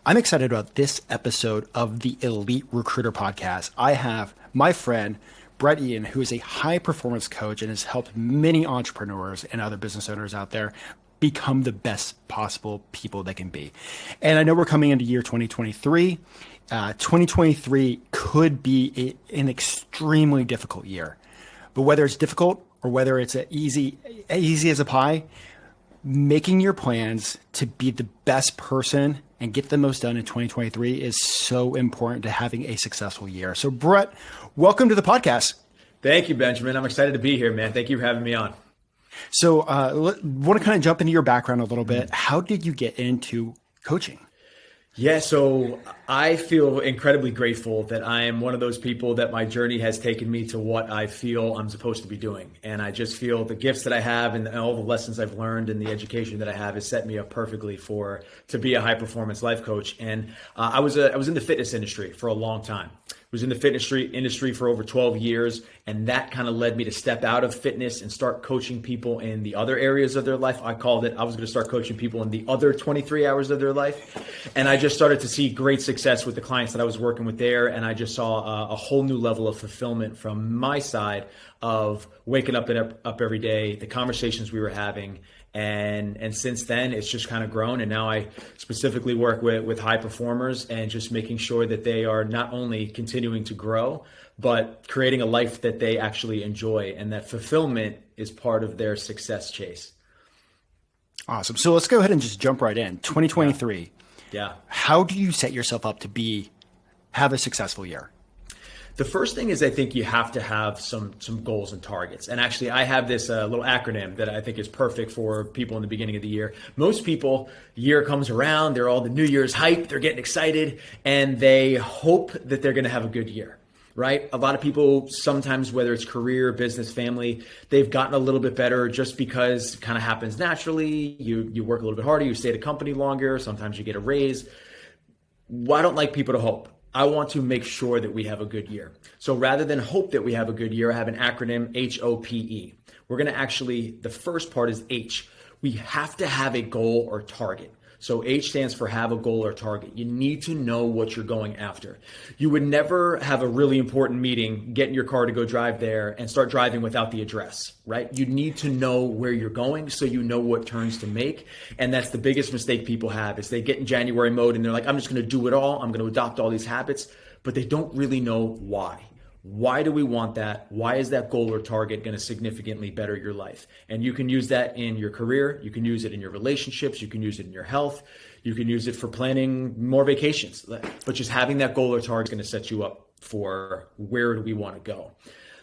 I'm excited about this episode of the Elite Recruiter Podcast. I have my friend, Brett Eaton, who is a high performance coach and has helped many entrepreneurs and other business owners out there become the best possible people they can be. And I know we're coming into year 2023. 2023 could be an extremely difficult year. But whether it's difficult or whether it's easy as a pie, making your plans to be the best person and get the most done in 2023 is so important to having a successful year. So Brett, welcome to the podcast. Thank you, Benjamin. I'm excited to be here, man. Thank you for having me on. So want to kind of jump into your background a little bit. How did you get into coaching? Yeah, so I feel incredibly grateful that I am one of those people that my journey has taken me to what I feel I'm supposed to be doing. And I just feel the gifts that I have and all the lessons I've learned and the education that I have has set me up perfectly to be a high performance life coach. And I was in the fitness industry for a long time. I was in the fitness industry for over 12 years, and that kind of led me to step out of fitness and start coaching people in the other areas of their life. I called it, I was going to start coaching people in the other 23 hours of their life. And I just started to see great success with the clients that I was working with there. And I just saw a whole new level of fulfillment from my side of waking up every day, the conversations we were having. And since then, it's just kind of grown. And now I specifically work with high performers and just making sure that they are not only continuing to grow, but creating a life that they actually enjoy, and that fulfillment is part of their success chase. Awesome. So let's go ahead and just jump right in. 2023. Yeah. How do you set yourself up to have a successful year? The first thing is I think you have to have some goals and targets. And actually, I have this little acronym that I think is perfect for people in the beginning of the year. Most people, the year comes around, they're all the New Year's hype, they're getting excited, and they hope that they're going to have a good year, right? A lot of people sometimes, whether it's career, business, family, they've gotten a little bit better just because it kind of happens naturally. You work a little bit harder, you stay at a company longer, sometimes you get a raise. Well, I don't like people to hope. I want to make sure that we have a good year. So rather than hope that we have a good year, I have an acronym, HOPE. We're going to the first part is H. We have to have a goal or target. So H stands for have a goal or target. You need to know what you're going after. You would never have a really important meeting, get in your car to go drive there and start driving without the address, right? You need to know where you're going so you know what turns to make. And that's the biggest mistake people have is they get in January mode and they're like, I'm just going to do it all. I'm going to adopt all these habits, but they don't really know why. Why do we want that? Why is that goal or target going to significantly better your life? And you can use that in your career. You can use it in your relationships. You can use it in your health. You can use it for planning more vacations. But just having that goal or target is going to set you up for where do we want to go.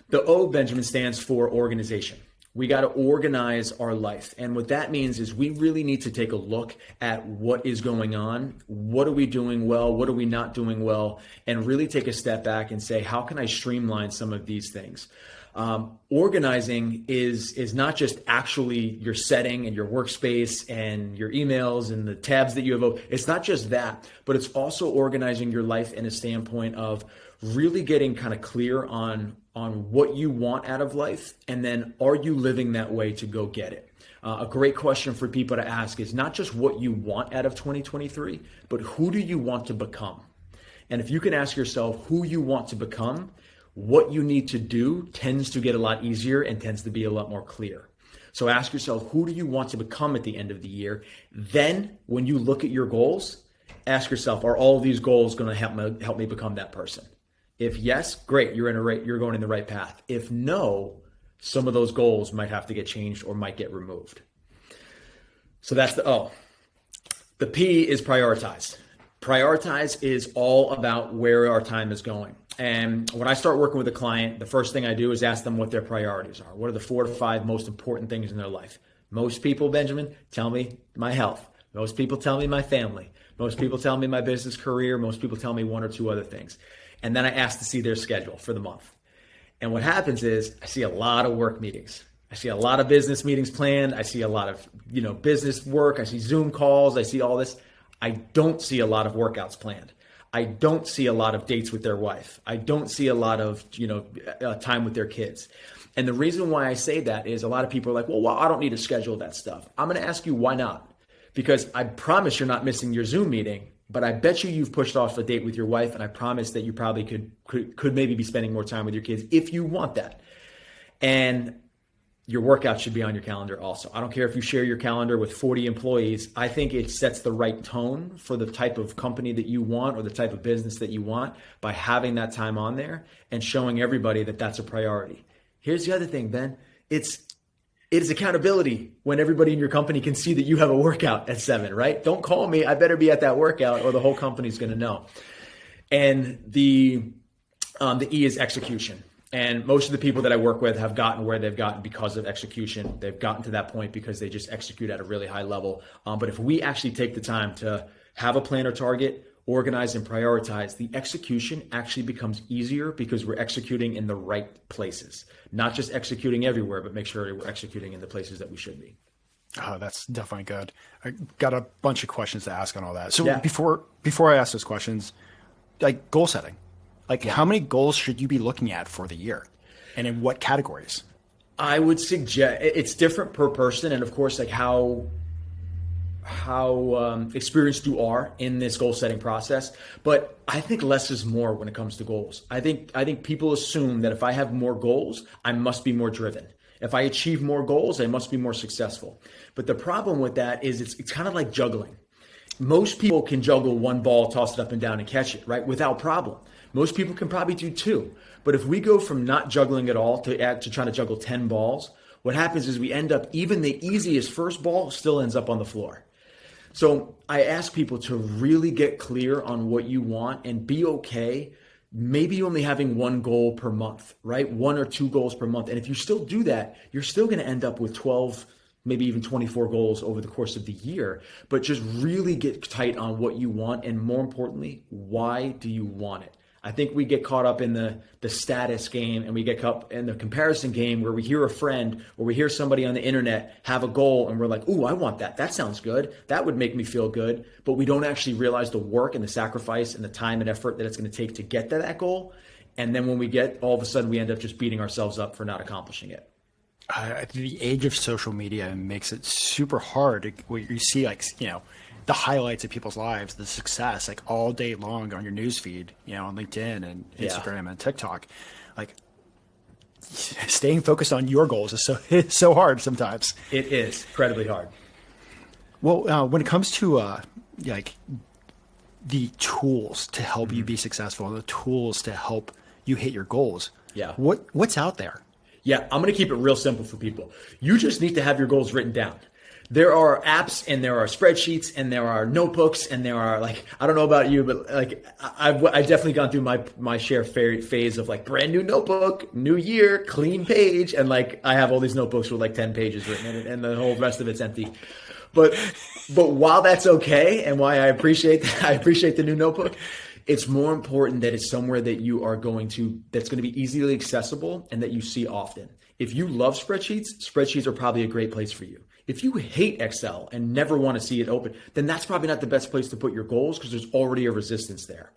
The O, Benjamin, stands for organization. We got to organize our life. And what that means is we really need to take a look at what is going on. What are we doing well? What are we not doing well? And really take a step back and say, how can I streamline some of these things? Organizing is not just actually your setting and your workspace and your emails and the tabs that you have. It's not just that, but it's also organizing your life in a standpoint of really getting kind of clear on what you want out of life, and then are you living that way to go get it? A great question for people to ask is not just what you want out of 2023, but who do you want to become? And if you can ask yourself who you want to become, what you need to do tends to get a lot easier and tends to be a lot more clear. So ask yourself, who do you want to become at the end of the year? Then when you look at your goals, ask yourself, are all of these goals going to help me become that person? If yes, great, you're going in the right path. If no, some of those goals might have to get changed or might get removed. So that's the O. The P is prioritize. Prioritize is all about where our time is going. And when I start working with a client, the first thing I do is ask them what their priorities are. What are the 4 to 5 most important things in their life? Most people, Benjamin, tell me my health. Most people tell me my family. Most people tell me my business career. Most people tell me 1 or 2 other things. And then I ask to see their schedule for the month. And what happens is I see a lot of work meetings. I see a lot of business meetings planned. I see a lot of, business work. I see Zoom calls. I see all this. I don't see a lot of workouts planned. I don't see a lot of dates with their wife. I don't see a lot of, time with their kids. And the reason why I say that is a lot of people are like, well, I don't need to schedule that stuff. I'm going to ask you why not? Because I promise you're not missing your Zoom meeting but I bet you've pushed off a date with your wife, and I promise that you probably could maybe be spending more time with your kids if you want that. And your workout should be on your calendar also. I don't care if you share your calendar with 40 employees. I think it sets the right tone for the type of company that you want or the type of business that you want by having that time on there and showing everybody that that's a priority. Here's the other thing, Ben. It is accountability when everybody in your company can see that you have a workout at 7, right? Don't call me. I better be at that workout or the whole company's going to know. And the E is execution. And most of the people that I work with have gotten where they've gotten because of execution. They've gotten to that point because they just execute at a really high level. But if we actually take the time to have a plan or target, organize and prioritize, the execution actually becomes easier because we're executing in the right places. Not just executing everywhere, but make sure we're executing in the places that we should be. Oh, that's definitely good. I got a bunch of questions to ask on all that. So Yeah. before I ask those questions, like goal setting. Like how many goals should you be looking at for the year and in what categories? I would suggest it's different per person. And of course, like how experienced you are in this goal setting process. But I think less is more when it comes to goals. I think people assume that if I have more goals, I must be more driven. If I achieve more goals, I must be more successful. But the problem with that is it's kind of like juggling. Most people can juggle one ball, toss it up and down and catch it, right? Without problem. Most people can probably do 2. But if we go from not juggling at all to trying to juggle 10 balls, what happens is we end up, even the easiest first ball still ends up on the floor. So I ask people to really get clear on what you want and be okay maybe only having 1 goal per month, right? 1 or 2 goals per month. And if you still do that, you're still going to end up with 12, maybe even 24 goals over the course of the year. But just really get tight on what you want. And more importantly, why do you want it? I think we get caught up in the status game and we get caught in the comparison game where we hear a friend or we hear somebody on the internet have a goal and we're like, ooh, I want that. That sounds good. That would make me feel good. But we don't actually realize the work and the sacrifice and the time and effort that it's going to take to get to that goal. And then when we get, all of a sudden we end up just beating ourselves up for not accomplishing it. The age of social media makes it super hard. Where you see the highlights of people's lives, the success, like all day long on your newsfeed, on LinkedIn and Instagram and TikTok. Like staying focused on your goals is so hard sometimes. It is incredibly hard. Well, when it comes to the tools to help you be successful, the tools to help you hit your goals, what's out there? Yeah, I'm going to keep it real simple for people. You just need to have your goals written down. There are apps and there are spreadsheets and there are notebooks and there are I don't know about you, but I've definitely gone through my share phase of brand new notebook, new year, clean page. And I have all these notebooks with 10 pages written in it and the whole rest of it's empty. But while that's okay and why I appreciate the new notebook, it's more important that it's somewhere that that's going to be easily accessible and that you see often. If you love spreadsheets are probably a great place for you. If you hate Excel and never want to see it open, then that's probably not the best place to put your goals because there's already a resistance there.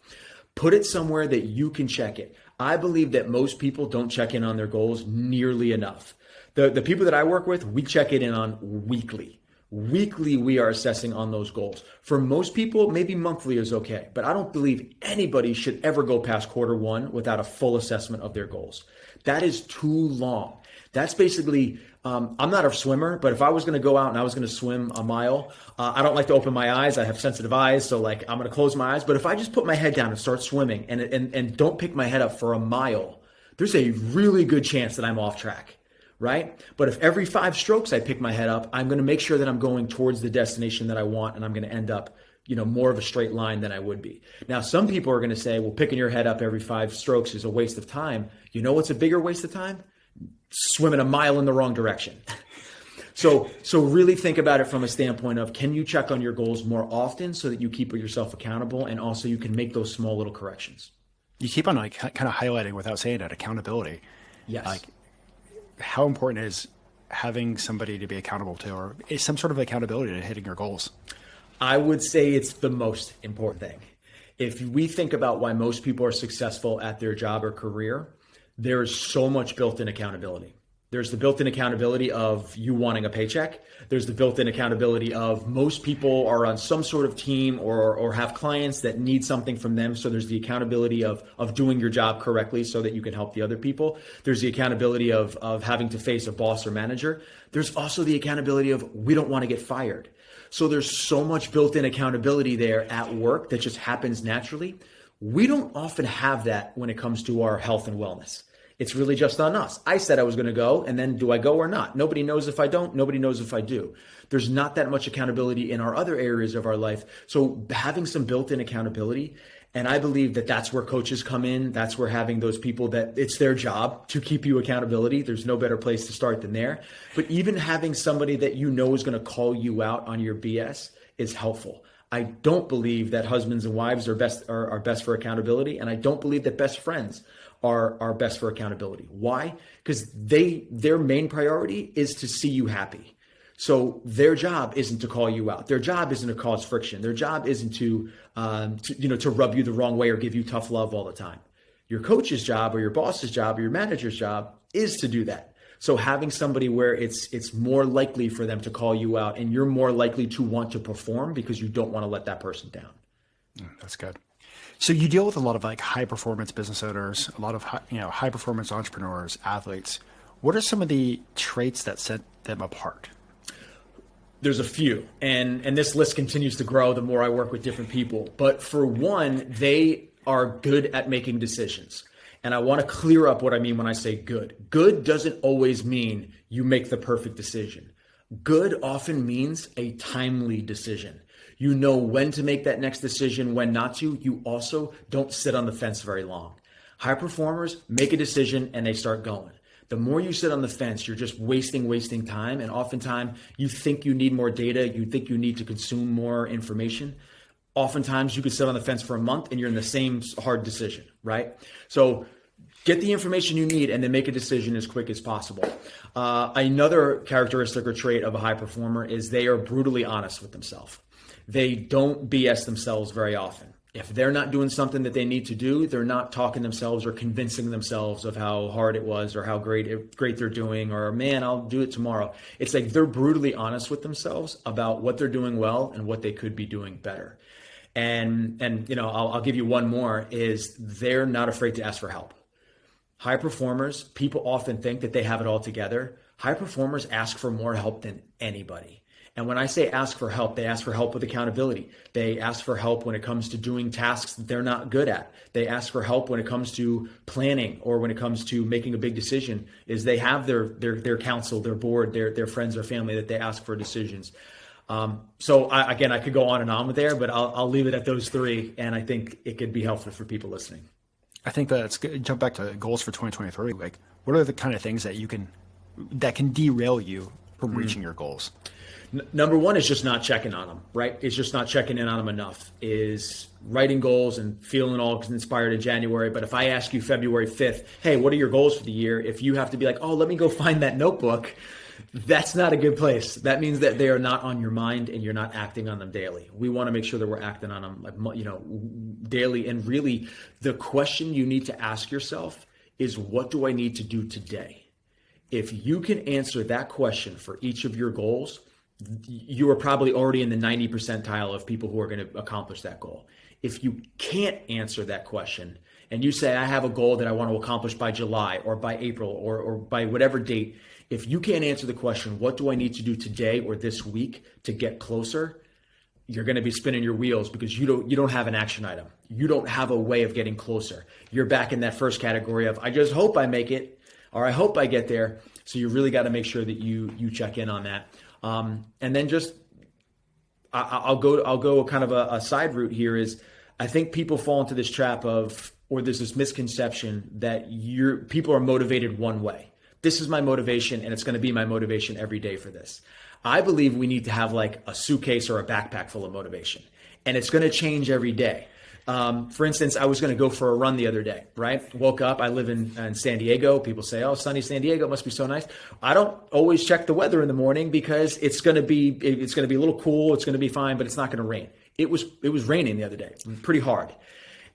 Put it somewhere that you can check it. I believe that most people don't check in on their goals nearly enough. The people that I work with, we check it in on weekly. Weekly, we are assessing on those goals. For most people, maybe monthly is okay, but I don't believe anybody should ever go past Q1 without a full assessment of their goals. That is too long. That's basically, I'm not a swimmer, but if I was going to go out and I was going to swim a mile, I don't like to open my eyes. I have sensitive eyes, so I'm going to close my eyes. But if I just put my head down and start swimming and don't pick my head up for a mile, there's a really good chance that I'm off track. Right? But if every 5 strokes I pick my head up, I'm going to make sure that I'm going towards the destination that I want and I'm going to end up, more of a straight line than I would be. Now, some people are going to say, well, picking your head up every 5 strokes is a waste of time. You know what's a bigger waste of time? Swimming a mile in the wrong direction. So really think about it from a standpoint of, can you check on your goals more often so that you keep yourself accountable and also you can make those small little corrections? You keep on kind of highlighting without saying it, accountability. Yes. How important is having somebody to be accountable to, or is some sort of accountability to hitting your goals? I would say it's the most important thing. If we think about why most people are successful at their job or career, there is so much built-in accountability. There's the built-in accountability of you wanting a paycheck. There's the built-in accountability of most people are on some sort of team or have clients that need something from them. So there's the accountability of doing your job correctly so that you can help the other people. There's the accountability of having to face a boss or manager. There's also the accountability of we don't want to get fired. So there's so much built-in accountability there at work that just happens naturally. We don't often have that when it comes to our health and wellness. It's really just on us. I said I was going to go, and then do I go or not? Nobody knows if I don't. Nobody knows if I do. There's not that much accountability in our other areas of our life. So having some built-in accountability, and I believe that that's where coaches come in. That's where having those people that it's their job to keep you accountability. There's no better place to start than there. But even having somebody that you know is going to call you out on your BS is helpful. I don't believe that husbands and wives are best for accountability, and I don't believe that best friends are best for accountability. Why? Because their main priority is to see you happy. So their job isn't to call you out. Their job isn't to cause friction. Their job isn't to rub you the wrong way or give you tough love all the time. Your coach's job or your boss's job or your manager's job is to do that. So having somebody where it's more likely for them to call you out and you're more likely to want to perform because you don't want to let that person down. That's good. So you deal with a lot of like high performance business owners, a lot of high performance entrepreneurs, athletes. What are some of the traits that set them apart? There's a few, and this list continues to grow the more I work with different people. But for one, they are good at making decisions. And I want to clear up what I mean when I say good. Good doesn't always mean you make the perfect decision. Good often means a timely decision. You know when to make that next decision, when not to. You also don't sit on the fence very long. High performers make a decision and they start going. The more you sit on the fence, you're just wasting time. And oftentimes you think you need more data. You think you need to consume more information. Oftentimes you could sit on the fence for a month and you're in the same hard decision, right? So get the information you need and then make a decision as quick as possible. Another characteristic or trait of a high performer is they are brutally honest with themselves. They don't BS themselves very often. If they're not doing something that they need to do, they're not talking themselves or convincing themselves of how hard it was or how great they're doing or, man, I'll do it tomorrow. It's like they're brutally honest with themselves about what they're doing well and what they could be doing better. And I'll give you one more is they're not afraid to ask for help. High performers, people often think that they have it all together. High performers ask for more help than anybody. And when I say ask for help, they ask for help with accountability. They ask for help when it comes to doing tasks that they're not good at. They ask for help when it comes to planning or when it comes to making a big decision. Is they have their counsel, their board, their friends or family that they ask for decisions. So I could go on and on with there, but I'll leave it at those three. And I think it could be helpful for people listening. I think that's good. Jump back to goals for 2023. Like, what are the kind of things that can derail you from reaching your goals? Number one is just not checking on them, right? It's just not checking in on them enough. Is writing goals and feeling all inspired in January. But if I ask you February 5th, hey, what are your goals for the year? If you have to be like, oh, let me go find that notebook, that's not a good place. That means that they are not on your mind and you're not acting on them daily. We want to make sure that we're acting on them daily. And really, the question you need to ask yourself is, what do I need to do today? If you can answer that question for each of your goals, you are probably already in the 90 percentile of people who are going to accomplish that goal. If you can't answer that question and you say, I have a goal that I want to accomplish by July or by April or by whatever date, if you can't answer the question, what do I need to do today or this week to get closer? You're going to be spinning your wheels because you don't have an action item. You don't have a way of getting closer. You're back in that first category of, I just hope I make it, or I hope I get there. So you really got to make sure that you check in on that. And then just, I'll go kind of a side route here is, I think people fall into this trap of, or there's this misconception that people are motivated one way. This is my motivation and it's going to be my motivation every day for this. I believe we need to have like a suitcase or a backpack full of motivation, and it's going to change every day. For instance, I was going to go for a run the other day, right? Woke up, I live in San Diego. People say, oh, sunny San Diego must be so nice. I don't always check the weather in the morning because it's going to be a little cool. It's going to be fine, but it's not going to rain. It was raining the other day, pretty hard.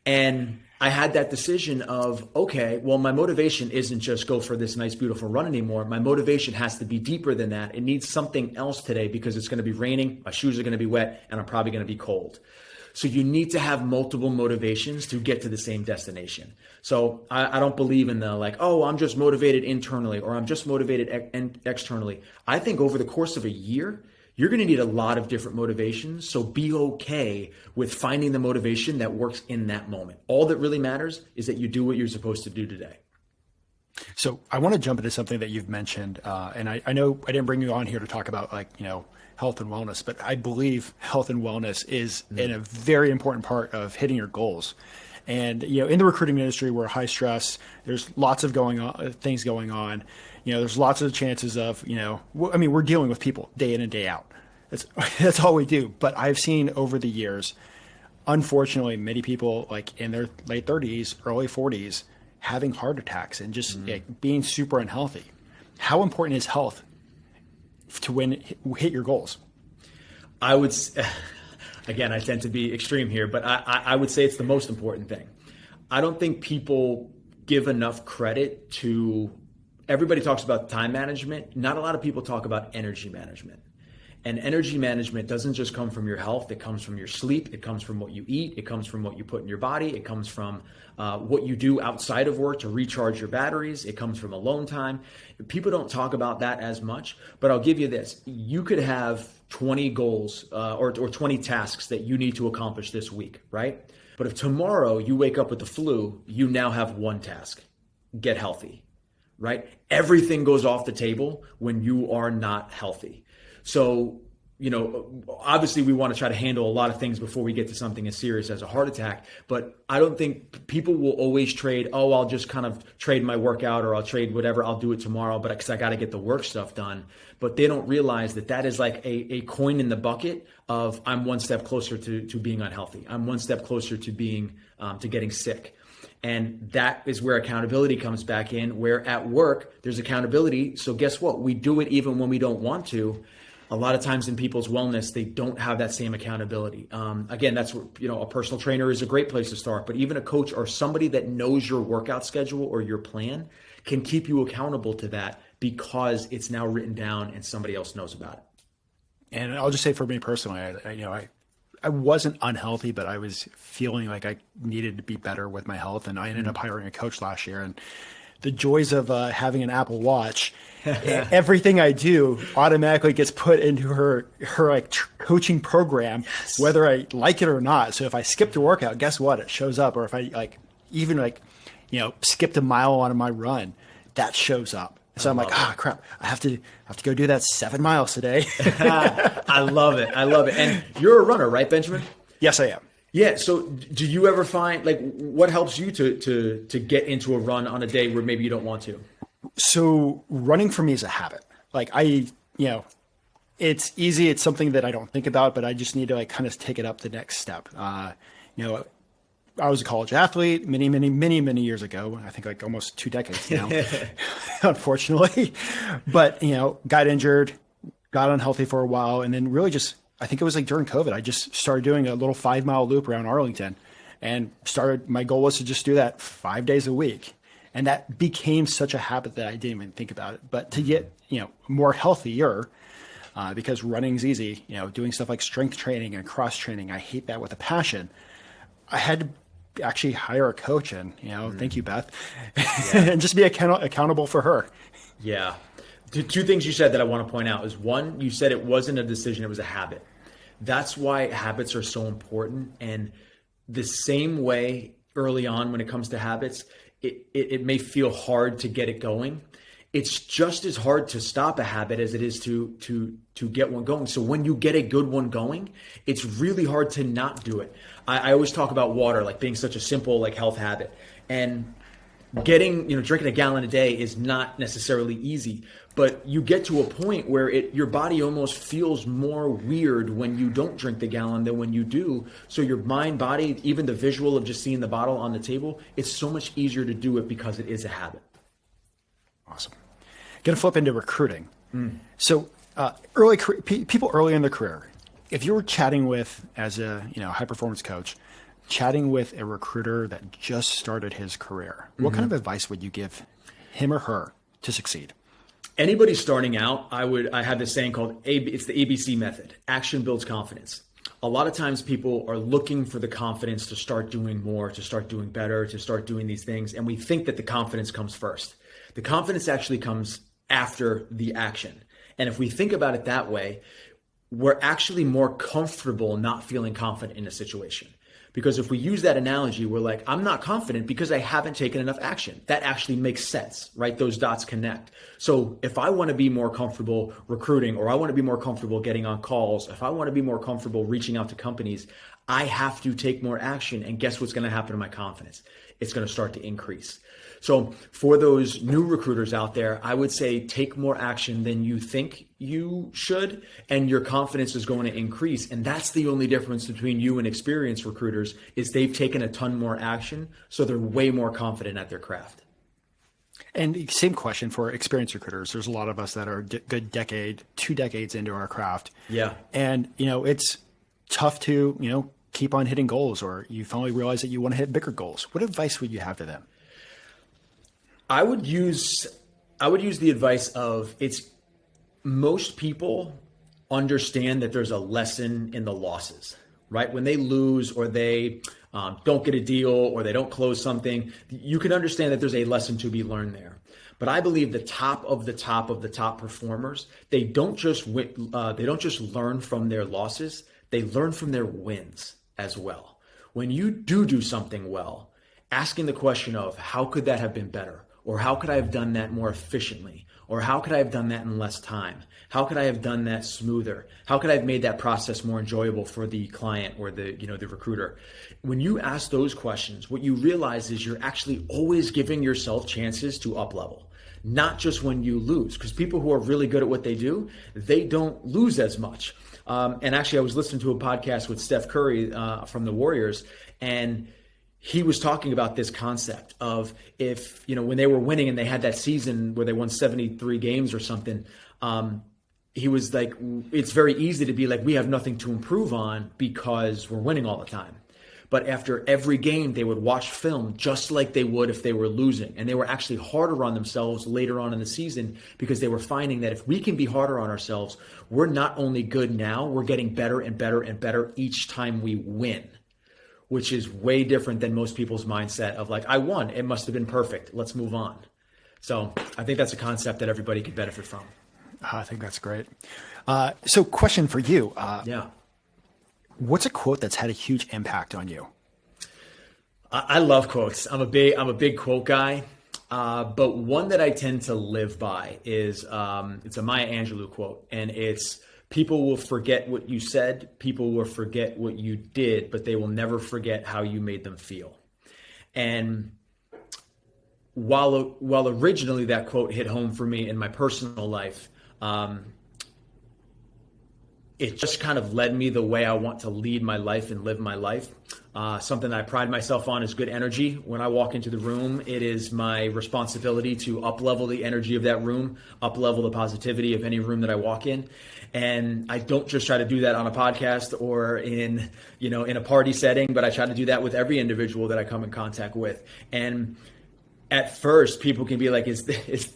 And I had that decision of, okay, well, my motivation isn't just go for this nice, beautiful run anymore. My motivation has to be deeper than that. It needs something else today because it's going to be raining, my shoes are going to be wet, and I'm probably going to be cold. So you need to have multiple motivations to get to the same destination. So I don't believe in the like, oh, I'm just motivated internally or I'm just motivated externally. I think over the course of a year, you're going to need a lot of different motivations. So be okay with finding the motivation that works in that moment. All that really matters is that you do what you're supposed to do today. So I want to jump into something that you've mentioned. And I know I didn't bring you on here to talk about health and wellness, but I believe health and wellness is in a very important part of hitting your goals. And, in the recruiting industry, we're high stress. There's lots of things going on. There's lots of chances of, we're dealing with people day in and day out. That's all we do. But I've seen over the years, unfortunately, many people like in their late 30s, early 40s, having heart attacks and just being super unhealthy. How important is health to hit your goals? I would, again, I tend to be extreme here, but I would say it's the most important thing. I don't think people give enough credit to, everybody talks about time management. Not a lot of people talk about energy management. And energy management doesn't just come from your health. It comes from your sleep. It comes from what you eat. It comes from what you put in your body. It comes from what you do outside of work to recharge your batteries. It comes from alone time. People don't talk about that as much, but I'll give you this. You could have 20 goals or 20 tasks that you need to accomplish this week, right? But if tomorrow you wake up with the flu, you now have one task: get healthy, right? Everything goes off the table when you are not healthy. So, obviously we want to try to handle a lot of things before we get to something as serious as a heart attack. But I don't think people will always trade, oh, I'll just kind of trade my workout or I'll trade whatever, I'll do it tomorrow, but because I got to get the work stuff done. But they don't realize that is like a coin in the bucket of I'm one step closer to being unhealthy. I'm one step closer to being to getting sick. And that is where accountability comes back in, where at work there's accountability. So guess what? We do it even when we don't want to. A lot of times in people's wellness, they don't have that same accountability. Again, that's where, a personal trainer is a great place to start, but even a coach or somebody that knows your workout schedule or your plan can keep you accountable to that because it's now written down and somebody else knows about it. And I'll just say for me personally, I wasn't unhealthy, but I was feeling like I needed to be better with my health. And I ended up hiring a coach last year, and the joys of having an Apple Watch, everything I do automatically gets put into her coaching program, yes, whether I like it or not. So if I skipped a workout, guess what? It shows up. Or if I skipped a mile on my run, that shows up. So I'm like, crap, I have to go do that 7 miles today. I love it. And you're a runner, right, Benjamin? Yes, I am. Yeah. So do you ever find, what helps you to get into a run on a day where maybe you don't want to? So running for me is a habit. It's easy. It's something that I don't think about, but I just need to kind of take it up the next step. I was a college athlete many, many, many, many years ago. I think almost 2 decades now, unfortunately. But, got injured, got unhealthy for a while, and then really I think it was during COVID, I just started doing a little 5-mile loop around Arlington and my goal was to just do that 5 days a week. And that became such a habit that I didn't even think about it. But to get, more healthier, because running's easy, doing stuff like strength training and cross training, I hate that with a passion. I had to actually hire a coach and, thank you, Beth, and just be accountable for her. Yeah. Two things you said that I want to point out is, one, you said it wasn't a decision, it was a habit. That's why habits are so important. And the same way early on when it comes to habits, it may feel hard to get it going. It's just as hard to stop a habit as it is to get one going. So when you get a good one going, it's really hard to not do it. I always talk about water being such a simple health habit, and drinking a gallon a day is not necessarily easy, but you get to a point where your body almost feels more weird when you don't drink the gallon than when you do. So your mind, body, even the visual of just seeing the bottle on the table, it's so much easier to do it because it is a habit. Awesome. Going to flip into recruiting. So people early in their career, if you were chatting with, as a high performance coach, chatting with a recruiter that just started his career, what kind of advice would you give him or her to succeed? Anybody starting out, I have this saying called it's the ABC method. Action builds confidence. A lot of times people are looking for the confidence to start doing more, to start doing better, to start doing these things. And we think that the confidence comes first. The confidence actually comes after the action. And if we think about it that way, we're actually more comfortable not feeling confident in a situation. Because if we use that analogy, we're like, I'm not confident because I haven't taken enough action. That actually makes sense, right? Those dots connect. So if I want to be more comfortable recruiting, or I want to be more comfortable getting on calls, if I want to be more comfortable reaching out to companies, I have to take more action. And guess what's going to happen to my confidence? It's going to start to increase. So for those new recruiters out there, I would say take more action than you think you should, and your confidence is going to increase. And that's the only difference between you and experienced recruiters, is they've taken a ton more action. So they're way more confident at their craft. And same question for experienced recruiters. There's a lot of us that are good decade, 2 decades into our craft. Yeah. And, it's tough to, keep on hitting goals, or you finally realize that you want to hit bigger goals. What advice would you have to them? I would use the advice of, most people understand that there's a lesson in the losses, right? When they lose, or they don't get a deal, or they don't close something, you can understand that there's a lesson to be learned there. But I believe the top of the top performers, they don't just learn from their losses, they learn from their wins as well. When you do something well, asking the question of, how could that have been better? Or how could I have done that more efficiently? Or how could I have done that in less time? How could I have done that smoother? How could I have made that process more enjoyable for the client or the recruiter? When you ask those questions, what you realize is you're actually always giving yourself chances to up level, not just when you lose. Because people who are really good at what they do, they don't lose as much. And actually, I was listening to a podcast with Steph Curry from the Warriors, and he was talking about this concept of, if, when they were winning and they had that season where they won 73 games or something, he was like, it's very easy to be like, we have nothing to improve on because we're winning all the time. But after every game, they would watch film just like they would if they were losing. And they were actually harder on themselves later on in the season, because they were finding that if we can be harder on ourselves, we're not only good now, we're getting better and better and better each time we win. Which is way different than most people's mindset of like, I won, it must have been perfect, let's move on. So I think that's a concept that everybody could benefit from. I think that's great. So question for you. Yeah. What's a quote that's had a huge impact on you? I love quotes. I'm a big quote guy. But one that I tend to live by is, it's a Maya Angelou quote, and it's, people will forget what you said, people will forget what you did, but they will never forget how you made them feel. And while originally that quote hit home for me in my personal life, it just kind of led me the way I want to lead my life and live my life. Something that I pride myself on is good energy. When I walk into the room, it is my responsibility to up-level the energy of that room, up-level the positivity of any room that I walk in. And I don't just try to do that on a podcast or in a party setting, but I try to do that with every individual that I come in contact with. And at first, people can be like, is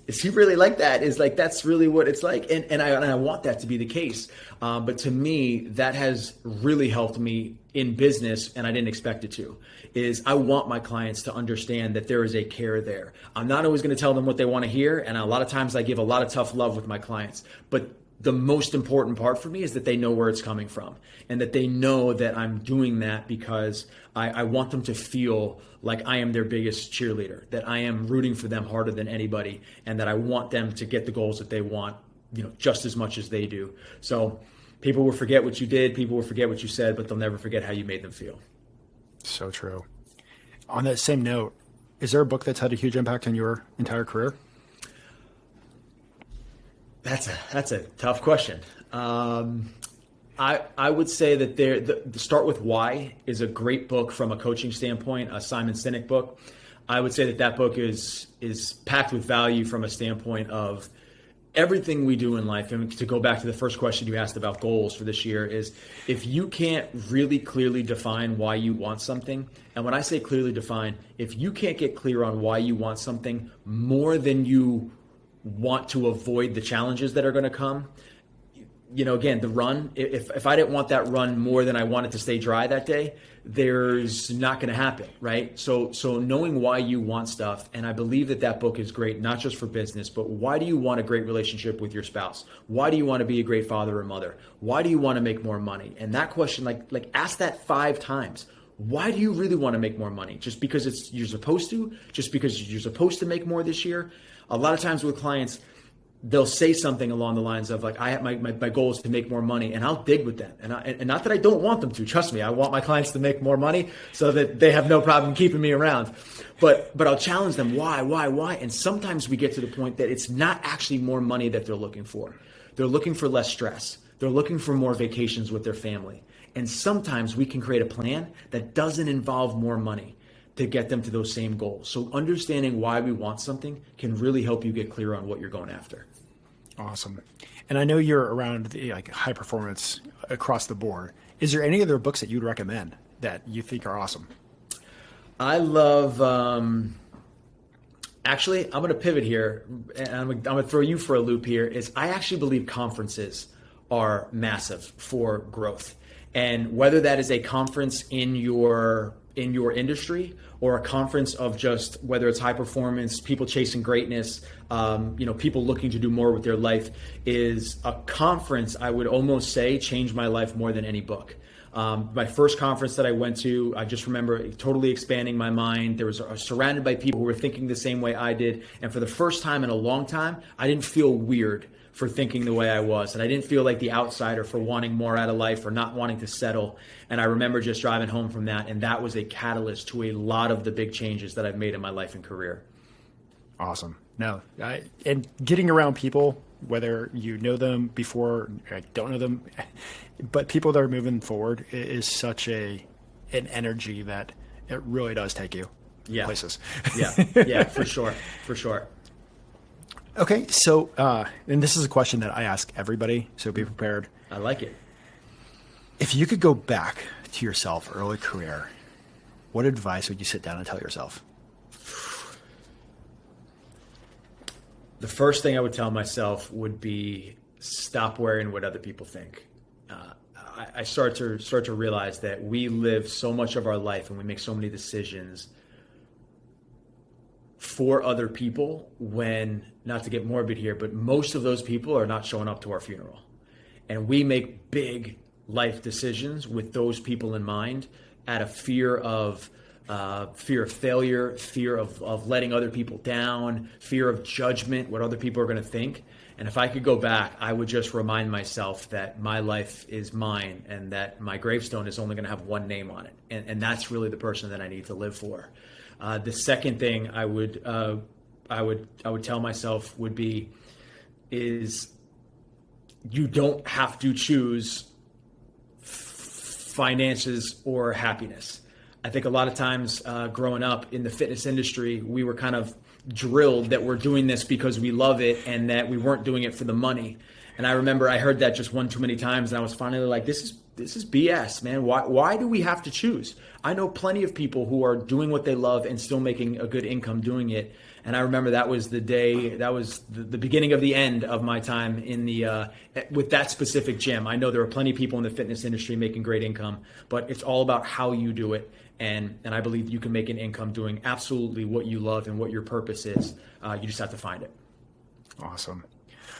he really like that? Is like, that's really what it's like. And I want that to be the case. But to me, that has really helped me in business, and I didn't expect it to, is I want my clients to understand that there is a care there. I'm not always going to tell them what they want to hear. And a lot of times I give a lot of tough love with my clients, but the most important part for me is that they know where it's coming from, and that they know that I'm doing that because I want them to feel like I am their biggest cheerleader, that I am rooting for them harder than anybody, and that I want them to get the goals that they want, just as much as they do. So people will forget what you did, people will forget what you said, but they'll never forget how you made them feel. So true. On that same note, is there a book that's had a huge impact on your entire career? That's a tough question. I would say that the Start With Why is a great book from a coaching standpoint, a Simon Sinek book. I would say that book is packed with value from a standpoint of everything we do in life, and to go back to the first question you asked about goals for this year, is if you can't really clearly define why you want something, and when I say clearly define, if you can't get clear on why you want something more than you want to avoid the challenges that are going to come, again, the run, if I didn't want that run more than I wanted to stay dry that day, there's not going to happen, right? So knowing why you want stuff, and I believe that book is great, not just for business, but why do you want a great relationship with your spouse? Why do you want to be a great father or mother? Why do you want to make more money? And that question, like ask that 5 times. Why do you really want to make more money? Just because you're supposed to? Just because you're supposed to make more this year? A lot of times with clients, they'll say something along the lines of like, I have my goal is to make more money, and I'll dig with them. And not that I don't want them to, trust me, I want my clients to make more money so that they have no problem keeping me around. But I'll challenge them, why? And sometimes we get to the point that it's not actually more money that they're looking for. They're looking for less stress. They're looking for more vacations with their family. And sometimes we can create a plan that doesn't involve more money to get them to those same goals. So understanding why we want something can really help you get clear on what you're going after. Awesome. And I know you're around the high performance across the board. Is there any other books that you'd recommend that you think are awesome? I love, actually, I'm going to pivot here, and I'm going to throw you for a loop here, is I actually believe conferences are massive for growth. And whether that is a conference in your industry or a conference of just whether it's high performance, people chasing greatness, people looking to do more with their life, is a conference I would almost say changed my life more than any book. My first conference that I went to, I just remember totally expanding my mind. I was surrounded by people who were thinking the same way I did. And for the first time in a long time, I didn't feel weird for thinking the way I was. And I didn't feel like the outsider for wanting more out of life or not wanting to settle. And I remember just driving home from that. And that was a catalyst to a lot of the big changes that I've made in my life and career. Awesome. No, and getting around people, whether you know them before, or don't know them, but people that are moving forward is such an energy that it really does take you places. Yeah, for sure. Okay, so, and this is a question that I ask everybody, so be prepared. I like it. If you could go back to yourself, early career, what advice would you sit down and tell yourself? The first thing I would tell myself would be stop worrying what other people think. I start to realize that we live so much of our life and we make so many decisions for other people when, not to get morbid here, but most of those people are not showing up to our funeral. And we make big life decisions with those people in mind out of fear of failure, fear of letting other people down, fear of judgment, what other people are going to think. And if I could go back, I would just remind myself that my life is mine and that my gravestone is only going to have one name on it. And that's really the person that I need to live for. The second thing I would tell myself would be is you don't have to choose finances or happiness. I think a lot of times growing up in the fitness industry, we were kind of drilled that we're doing this because we love it and that we weren't doing it for the money. And I remember I heard that just one too many times, and I was finally like, this is BS, man. Why do we have to choose? I know plenty of people who are doing what they love and still making a good income doing it. And I remember that was the beginning of the end of my time in with that specific gym. I know there are plenty of people in the fitness industry making great income, but it's all about how you do it. And I believe you can make an income doing absolutely what you love and what your purpose is. You just have to find it. Awesome.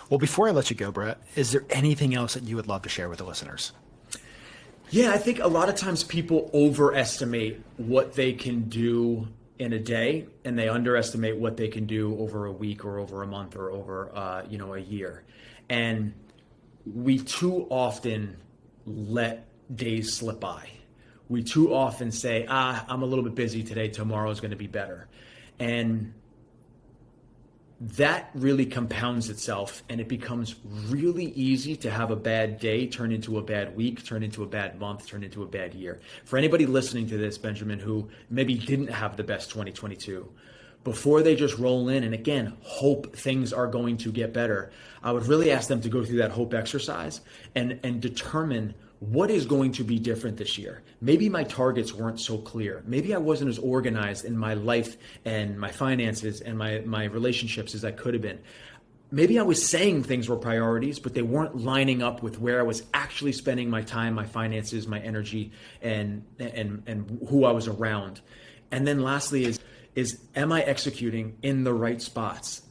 Well, before I let you go, Brett, is there anything else that you would love to share with the listeners? Yeah, I think a lot of times people overestimate what they can do in a day, and they underestimate what they can do over a week or over a month or over a year. And we too often let days slip by. We too often say, I'm a little bit busy today, tomorrow is going to be better. And that really compounds itself, and it becomes really easy to have a bad day turn into a bad week, turn into a bad month, turn into a bad year. For anybody listening to this, Benjamin, who maybe didn't have the best 2022, before they just roll in and again, hope things are going to get better, I would really ask them to go through that hope exercise and determine what is going to be different this year. Maybe my targets weren't so clear. Maybe I wasn't as organized in my life and my finances and my relationships as I could have been. Maybe I was saying things were priorities, but they weren't lining up with where I was actually spending my time, my finances, my energy, and who I was around. And then lastly is am I executing in the right spots?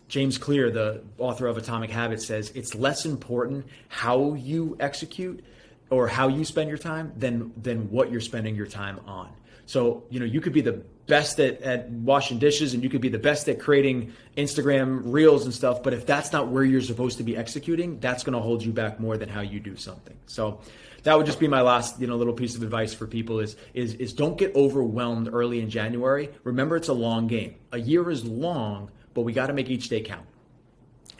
James Clear, the author of Atomic Habits, says it's less important how you execute or how you spend your time than what you're spending your time on. So, you could be the best at washing dishes and you could be the best at creating Instagram reels and stuff, but if that's not where you're supposed to be executing, that's going to hold you back more than how you do something. So that would just be my last, little piece of advice for people is don't get overwhelmed early in January. Remember, it's a long game. A year is long, but we got to make each day count.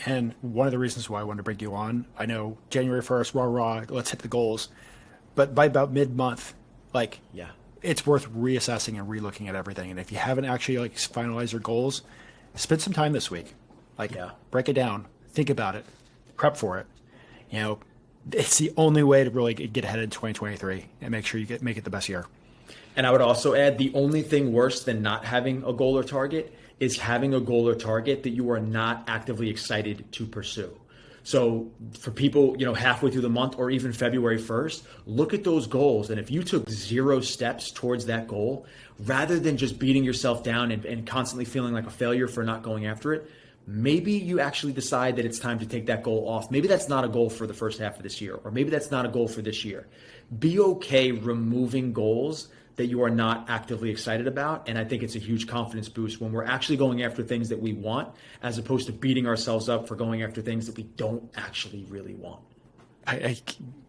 And one of the reasons why I wanted to bring you on, I know January 1st, rah, let's hit the goals. But by about mid-month, it's worth reassessing and relooking at everything. And if you haven't actually finalized your goals, spend some time this week. Break it down, think about it, prep for it. It's the only way to really get ahead in 2023 and make sure you make it the best year. And I would also add, the only thing worse than not having a goal or target is having a goal or target that you are not actively excited to pursue. So for people, halfway through the month or even February 1st, look at those goals. And if you took 0 steps towards that goal, rather than just beating yourself down and constantly feeling like a failure for not going after it, maybe you actually decide that it's time to take that goal off. Maybe that's not a goal for the first half of this year, or maybe that's not a goal for this year. Be okay removing goals that you are not actively excited about. And I think it's a huge confidence boost when we're actually going after things that we want, as opposed to beating ourselves up for going after things that we don't actually really want. I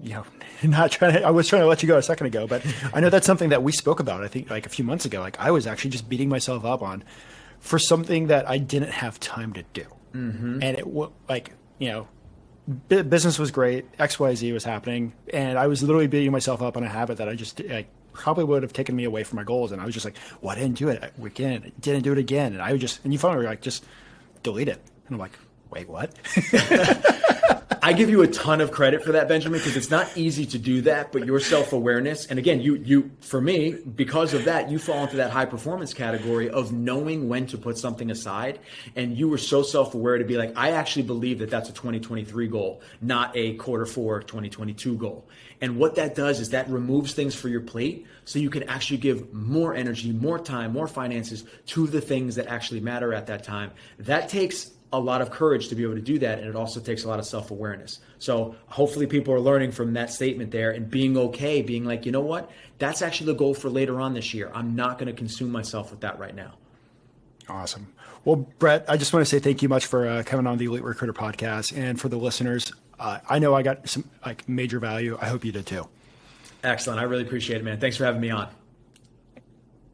was trying to let you go a second ago, but I know that's something that we spoke about, I think a few months ago. I was actually just beating myself up for something that I didn't have time to do. Mm-hmm. And business was great. XYZ was happening. And I was literally beating myself up on a habit that I just probably would have taken me away from my goals. And I was just I didn't do it again. Didn't do it again. And you finally were just delete it. And I'm like, wait, what? I give you a ton of credit for that, Benjamin, because it's not easy to do that, but your self-awareness, and again, you for me, because of that, you fall into that high performance category of knowing when to put something aside. And you were so self-aware to be like, I actually believe that that's a 2023 goal, not a Q4 2022 goal. And what that does is that removes things for your plate so you can actually give more energy, more time, more finances to the things that actually matter at that time. That takes a lot of courage to be able to do that. And it also takes a lot of self-awareness. So hopefully people are learning from that statement there and being okay, being like, you know what, that's actually the goal for later on this year. I'm not going to consume myself with that right now. Awesome. Well, Brett, I just want to say thank you much for coming on the Elite Recruiter podcast. And for the listeners, I know I got some major value. I hope you did too. Excellent. I really appreciate it, man. Thanks for having me on.